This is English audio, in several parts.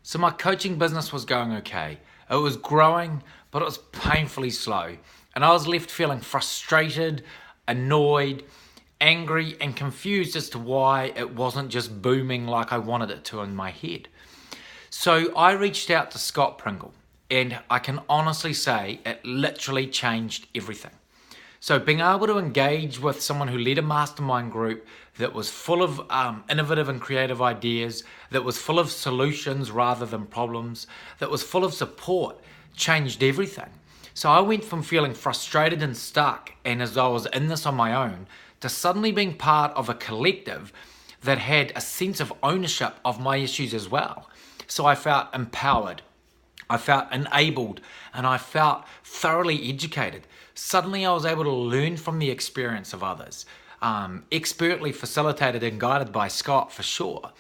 So my coaching business was going okay. It was growing, but it was painfully slow. And I was left feeling frustrated, annoyed, angry, and confused as to why it wasn't just booming like I wanted it to in my head. So I reached out to Scott Pringle, and I can honestly say it literally changed everything. So being able to engage with someone who led a mastermind group that was full of innovative and creative ideas, that was full of solutions rather than problems, that was full of support, changed everything. So I went from feeling frustrated and stuck, and as though I was in this on my own, to suddenly being part of a collective that had a sense of ownership of my issues as well. So I felt empowered, I felt enabled, and I felt thoroughly educated. Suddenly I was able to learn from the experience of others, expertly facilitated and guided by Scott for sure.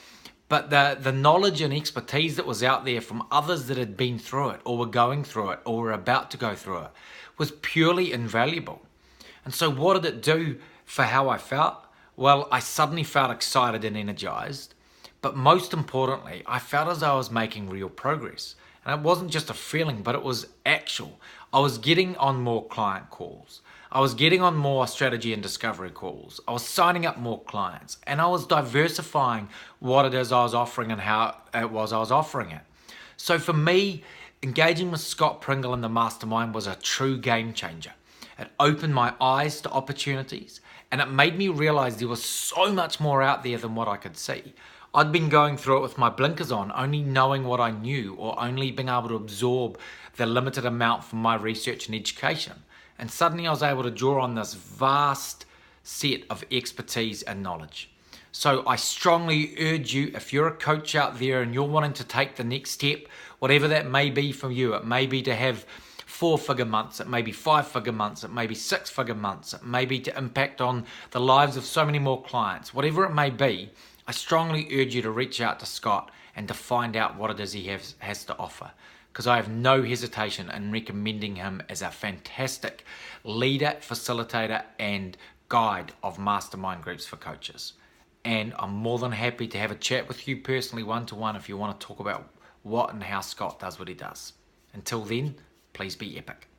But the knowledge and expertise that was out there from others that had been through it or were going through it or were about to go through it was purely invaluable. And so what did it do for how I felt? Well, I suddenly felt excited and energized. But most importantly, I felt as though I was making real progress. And it wasn't just a feeling, but it was actual. I was getting on more client calls. I was getting on more strategy and discovery calls. I was signing up more clients, and I was diversifying what it is I was offering and how it was I was offering it. So for me, engaging with Scott Pringle in the mastermind was a true game changer. It opened my eyes to opportunities, and it made me realize there was so much more out there than what I could see. I'd been going through it with my blinkers on, only knowing what I knew or only being able to absorb the limited amount from my research and education. And suddenly I was able to draw on this vast set of expertise and knowledge. So I strongly urge you, if you're a coach out there and you're wanting to take the next step, whatever that may be for you, it may be to have 4-figure months, it may be 5-figure months, it may be 6-figure months, it may be to impact on the lives of so many more clients, whatever it may be, I strongly urge you to reach out to Scott and to find out what it is he has to offer, because I have no hesitation in recommending him as a fantastic leader, facilitator, and guide of mastermind groups for coaches. And I'm more than happy to have a chat with you personally one-to-one if you want to talk about what and how Scott does what he does. Until then, please be epic.